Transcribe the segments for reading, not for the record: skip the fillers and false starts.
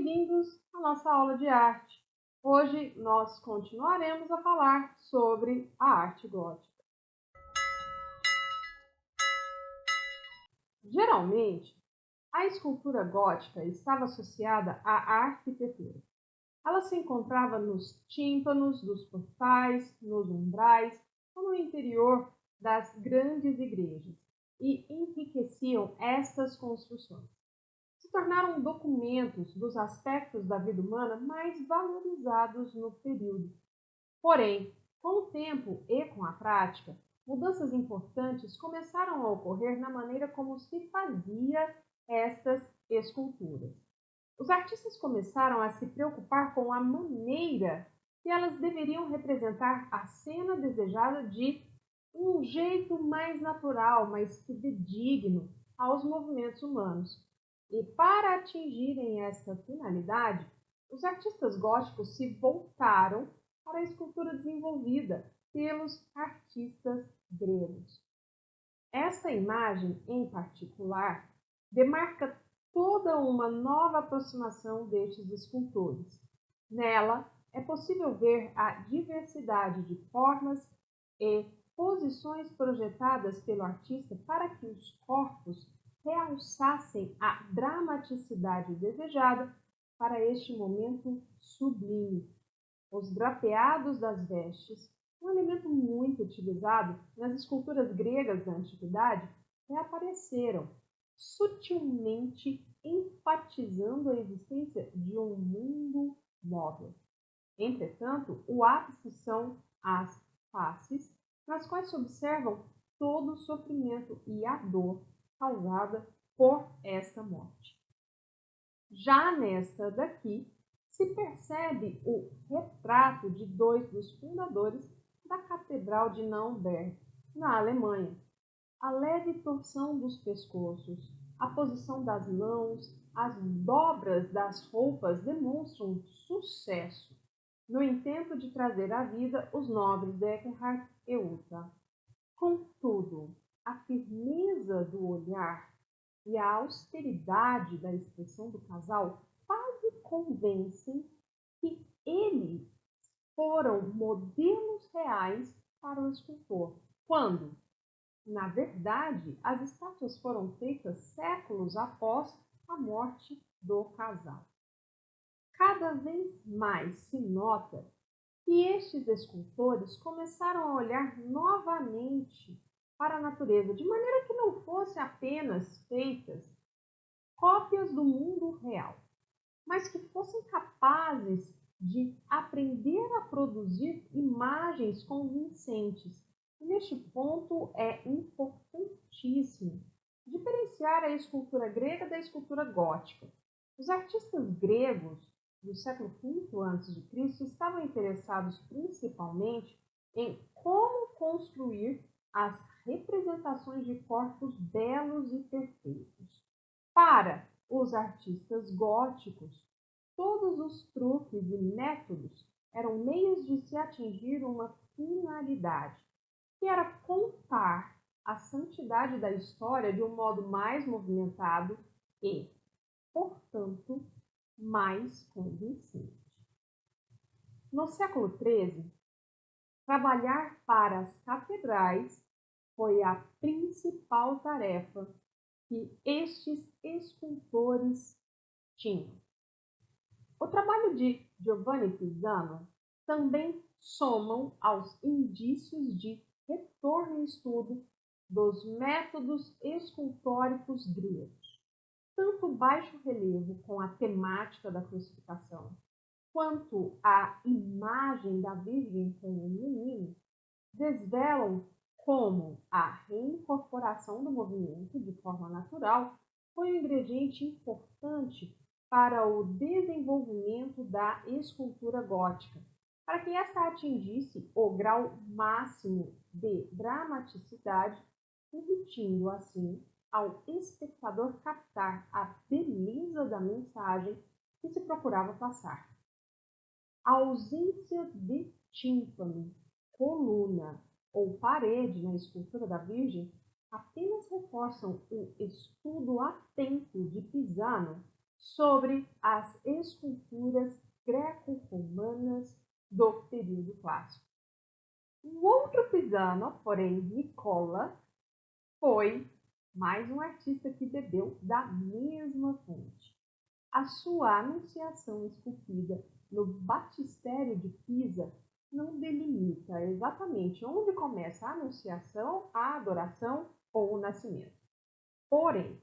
bem-vindos à nossa aula de arte. Hoje nós continuaremos a falar sobre a arte gótica. Geralmente, a escultura gótica estava associada à arquitetura. Ela se encontrava nos tímpanos dos portais, nos umbrais ou no interior das grandes igrejas e enriqueciam estas construções. Se tornaram documentos dos aspectos da vida humana mais valorizados no período. Porém, com o tempo e com a prática, mudanças importantes começaram a ocorrer na maneira como se fazia estas esculturas. Os artistas começaram a se preocupar com a maneira que elas deveriam representar a cena desejada de um jeito mais natural, mais fidedigno aos movimentos humanos. E para atingirem essa finalidade, os artistas góticos se voltaram para a escultura desenvolvida pelos artistas gregos. Esta imagem, em particular, demarca toda uma nova aproximação destes escultores. Nela, é possível ver a diversidade de formas e posições projetadas pelo artista para que os corpos realçassem a dramaticidade desejada para este momento sublime. Os drapeados das vestes, um elemento muito utilizado nas esculturas gregas da antiguidade, reapareceram, sutilmente enfatizando a existência de um mundo móvel. Entretanto, o ápice são as faces, nas quais se observam todo o sofrimento e a dor causada por esta morte. Já nesta daqui, se percebe o retrato de dois dos fundadores da Catedral de Naumberg, na Alemanha. A leve torção dos pescoços, a posição das mãos, as dobras das roupas demonstram sucesso no intento de trazer à vida os nobres Eckhardt e Uta. Contudo, a firmeza do olhar e a austeridade da expressão do casal quase convencem que eles foram modelos reais para o escultor, quando, na verdade, as estátuas foram feitas séculos após a morte do casal. Cada vez mais se nota que estes escultores começaram a olhar novamente para a natureza, de maneira que não fossem apenas feitas cópias do mundo real, mas que fossem capazes de aprender a produzir imagens convincentes. E neste ponto é importantíssimo diferenciar a escultura grega da escultura gótica. Os artistas gregos do século V a.C. estavam interessados principalmente em como construir as representações de corpos belos e perfeitos. Para os artistas góticos, todos os truques e métodos eram meios de se atingir uma finalidade, que era contar a santidade da história de um modo mais movimentado e, portanto, mais convincente. No século XIII, trabalhar para as catedrais foi a principal tarefa que estes escultores tinham. O trabalho de Giovanni Pisano também somam aos indícios de retorno e estudo dos métodos escultóricos gregos. Tanto o baixo relevo com a temática da crucificação, quanto a imagem da Virgem com o menino, desvelam como a reincorporação do movimento de forma natural foi um ingrediente importante para o desenvolvimento da escultura gótica, para que esta atingisse o grau máximo de dramaticidade, permitindo assim ao espectador captar a beleza da mensagem que se procurava passar. A ausência de tímpano, coluna ou parede na escultura da Virgem apenas reforçam o estudo atento de Pisano sobre as esculturas greco-romanas do período clássico. O outro pisano, porém Nicola, foi mais um artista que bebeu da mesma fonte. A sua Anunciação esculpida no Batistério de Pisa não delimita exatamente onde começa a Anunciação, a adoração ou o nascimento. Porém,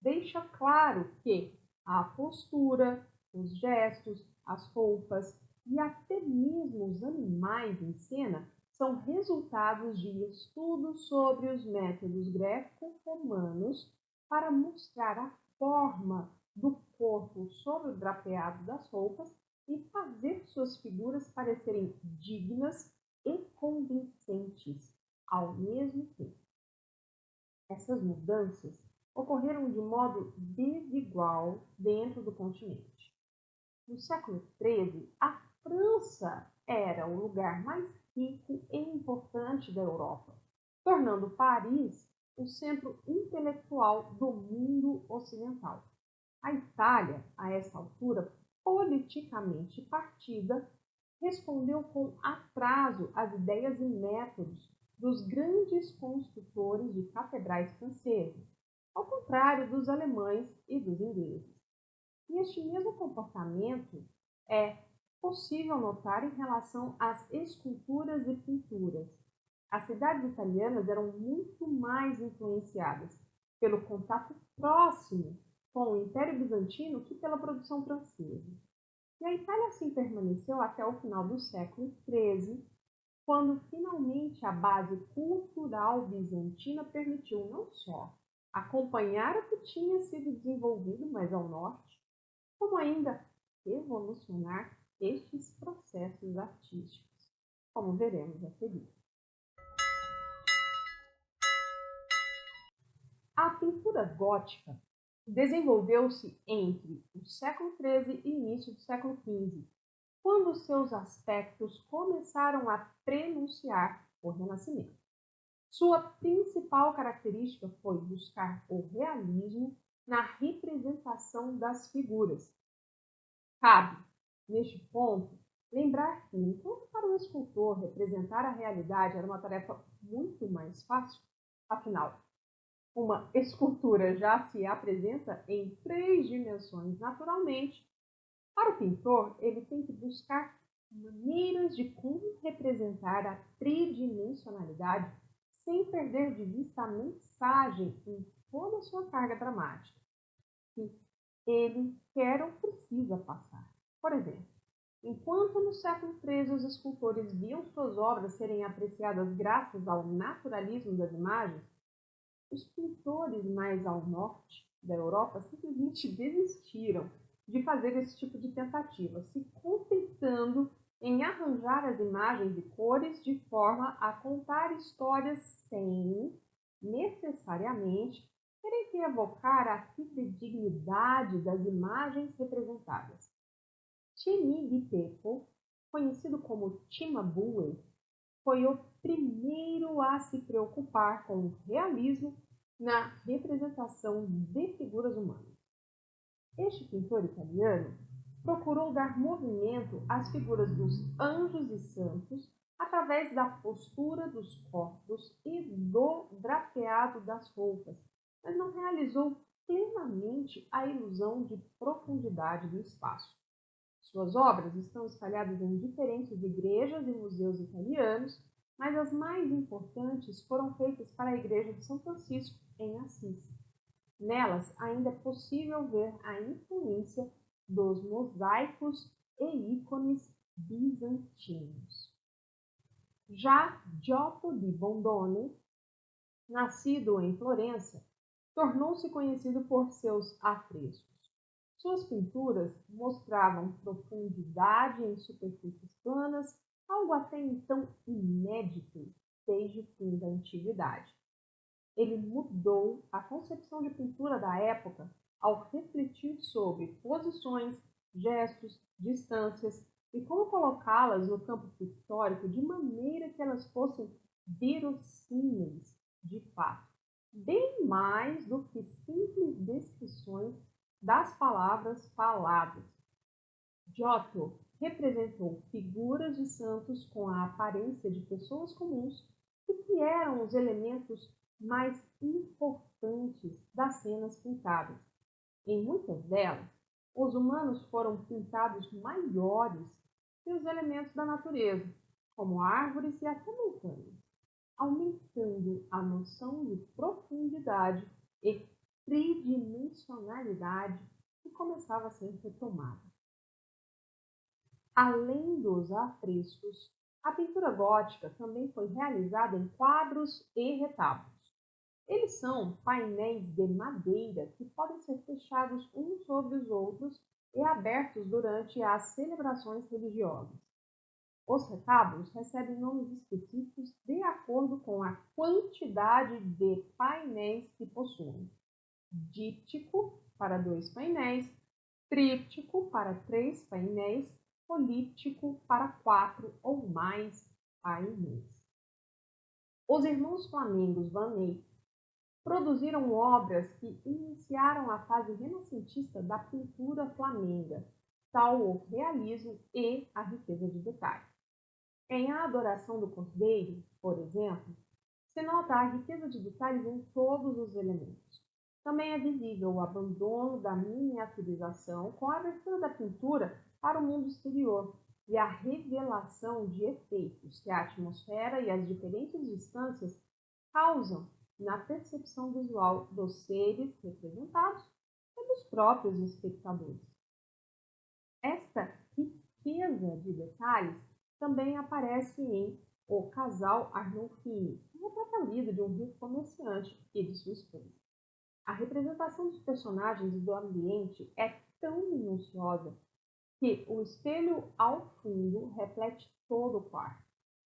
deixa claro que a postura, os gestos, as roupas e até mesmo os animais em cena são resultados de estudos sobre os métodos greco-romanos para mostrar a forma do corpo sobre o drapeado das roupas e fazer suas figuras parecerem dignas e convincentes ao mesmo tempo. Essas mudanças ocorreram de modo desigual dentro do continente. No século XIII, a França era o lugar mais rico e importante da Europa, tornando Paris o centro intelectual do mundo ocidental. A Itália, a essa altura politicamente partida, respondeu com atraso às ideias e métodos dos grandes construtores de catedrais franceses, ao contrário dos alemães e dos ingleses. E este mesmo comportamento é possível notar em relação às esculturas e pinturas. As cidades italianas eram muito mais influenciadas pelo contato próximo com o Império Bizantino que pela produção francesa. E a Itália assim permaneceu até o final do século XIII, quando finalmente a base cultural bizantina permitiu não só acompanhar o que tinha sido desenvolvido mais ao norte, como ainda revolucionar estes processos artísticos, como veremos a seguir. A pintura gótica desenvolveu-se entre o século XIII e início do século XV, quando seus aspectos começaram a prenunciar o Renascimento. Sua principal característica foi buscar o realismo na representação das figuras. Cabe, neste ponto, lembrar que, enquanto para o escultor representar a realidade era uma tarefa muito mais fácil, afinal, uma escultura já se apresenta em 3 dimensões naturalmente, para o pintor, ele tem que buscar maneiras de como representar a tridimensionalidade sem perder de vista a mensagem em toda a sua carga dramática que ele quer ou precisa passar. Por exemplo, enquanto no século XIII os escultores viam suas obras serem apreciadas graças ao naturalismo das imagens, os pintores mais ao norte da Europa simplesmente desistiram de fazer esse tipo de tentativa, se contentando em arranjar as imagens e cores de forma a contar histórias sem, necessariamente, terem que evocar a fidedignidade das imagens representadas. Cimigitepo, conhecido como Cimabue, foi o primeiro a se preocupar com o realismo na representação de figuras humanas. Este pintor italiano procurou dar movimento às figuras dos anjos e santos através da postura dos corpos e do drapeado das roupas, mas não realizou plenamente a ilusão de profundidade do espaço. Suas obras estão espalhadas em diferentes igrejas e museus italianos, mas as mais importantes foram feitas para a Igreja de São Francisco, em Assis. Nelas ainda é possível ver a influência dos mosaicos e ícones bizantinos. Já Giotto di Bondone, nascido em Florença, tornou-se conhecido por seus afrescos. Suas pinturas mostravam profundidade em superfícies planas, algo até então inédito desde o fim da antiguidade. Ele mudou a concepção de pintura da época ao refletir sobre posições, gestos, distâncias e como colocá-las no campo pictórico de maneira que elas fossem verossímeis de fato, bem mais do que simples descrições das palavras faladas. Giotto representou figuras de santos com a aparência de pessoas comuns e que eram os elementos mais importantes das cenas pintadas. Em muitas delas, os humanos foram pintados maiores que os elementos da natureza, como árvores e até montanhas, aumentando a noção de profundidade e tridimensionalidade que começava a ser retomada. Além dos afrescos, a pintura gótica também foi realizada em quadros e retábulos. Eles são painéis de madeira que podem ser fechados uns sobre os outros e abertos durante as celebrações religiosas. Os retábulos recebem nomes específicos de acordo com a quantidade de painéis que possuem. Díptico, para 2 painéis, tríptico, para 3 painéis, políptico, para 4 ou mais painéis. Os irmãos flamengos Van Eyck produziram obras que iniciaram a fase renascentista da pintura flamenga, tal o realismo e a riqueza de detalhe. Em A Adoração do Cordeiro, por exemplo, se nota a riqueza de detalhes em todos os elementos. Também é visível o abandono da miniaturização com a abertura da pintura para o mundo exterior e a revelação de efeitos que a atmosfera e as diferentes distâncias causam na percepção visual dos seres representados e dos próprios espectadores. Esta riqueza de detalhes também aparece em O Casal Arnolfini, um retrato a vida de um rico comerciante e de sua esposa. A representação dos personagens e do ambiente é tão minuciosa que o espelho ao fundo reflete todo o quarto,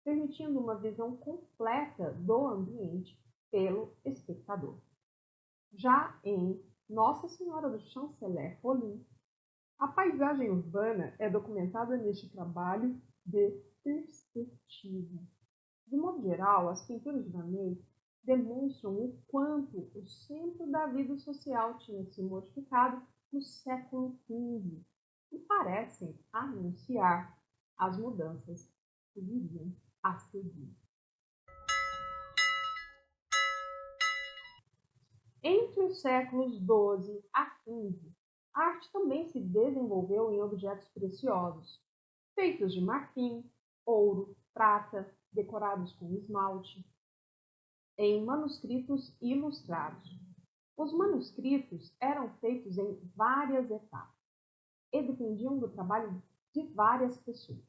permitindo uma visão completa do ambiente pelo espectador. Já em Nossa Senhora do Chanceler Rollin, a paisagem urbana é documentada neste trabalho de perspectiva. De modo geral, as pinturas de Van Eyck demonstram o quanto o centro da vida social tinha se modificado no século XV e parecem anunciar as mudanças que viriam a seguir. Entre os séculos XII a XV, a arte também se desenvolveu em objetos preciosos, feitos de marfim, ouro, prata, decorados com esmalte, em manuscritos ilustrados. Os manuscritos eram feitos em várias etapas e dependiam do trabalho de várias pessoas.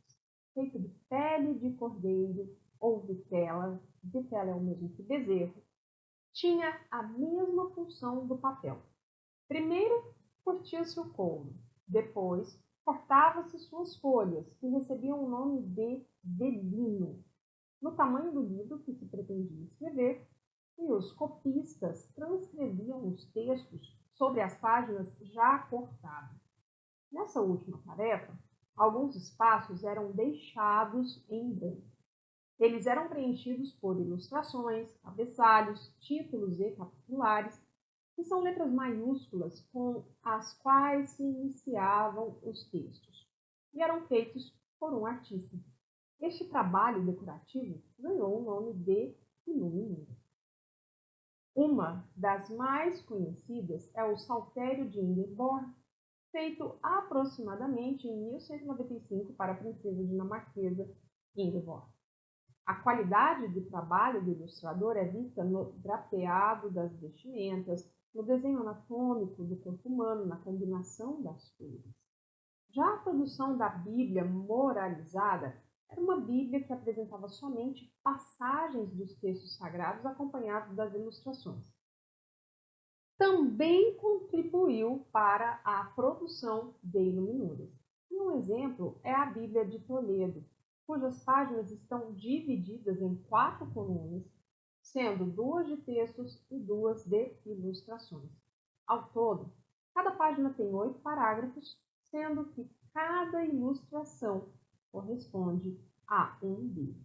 Feito de pele de cordeiro ou vitela é o mesmo que bezerro, tinha a mesma função do papel. Primeiro, curtia-se o couro, depois, cortava-se suas folhas, que recebiam o nome de velino, no tamanho do livro que se pretendia escrever, e os copistas transcreviam os textos sobre as páginas já cortadas. Nessa última tarefa, alguns espaços eram deixados em branco. Eles eram preenchidos por ilustrações, cabeçalhos, títulos e capitulares, que são letras maiúsculas com as quais se iniciavam os textos, e eram feitos por um artista. Este trabalho decorativo ganhou o nome de iluminura. Uma das mais conhecidas é o Saltério de Ingeborg, feito aproximadamente em 1195 para a princesa dinamarquesa Ingeborg. A qualidade de trabalho do ilustrador é vista no drapeado das vestimentas, no desenho anatômico do corpo humano, na combinação das cores. Já a produção da Bíblia moralizada era uma Bíblia que apresentava somente passagens dos textos sagrados acompanhados das ilustrações. Também contribuiu para a produção de iluminuras. Um exemplo é a Bíblia de Toledo, cujas páginas estão divididas em 4 colunas, sendo 2 de textos e 2 de ilustrações. Ao todo, cada página tem 8 parágrafos, sendo que cada ilustração corresponde a um livro.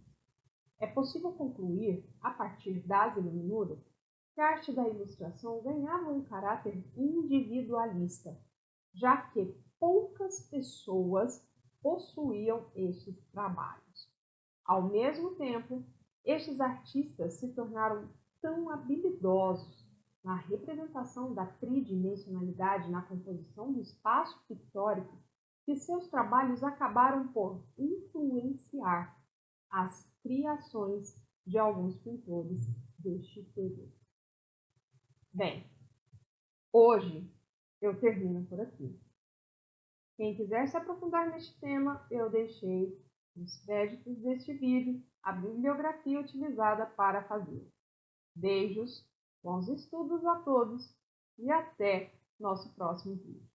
É possível concluir, a partir das iluminuras, que a arte da ilustração ganhava um caráter individualista, já que poucas pessoas possuíam estes trabalhos. Ao mesmo tempo, estes artistas se tornaram tão habilidosos na representação da tridimensionalidade na composição do espaço pictórico que seus trabalhos acabaram por influenciar as criações de alguns pintores deste período. Bem, hoje eu termino por aqui. Quem quiser se aprofundar neste tema, eu deixei nos créditos deste vídeo a bibliografia utilizada para fazê-lo. Beijos, bons estudos a todos e até nosso próximo vídeo.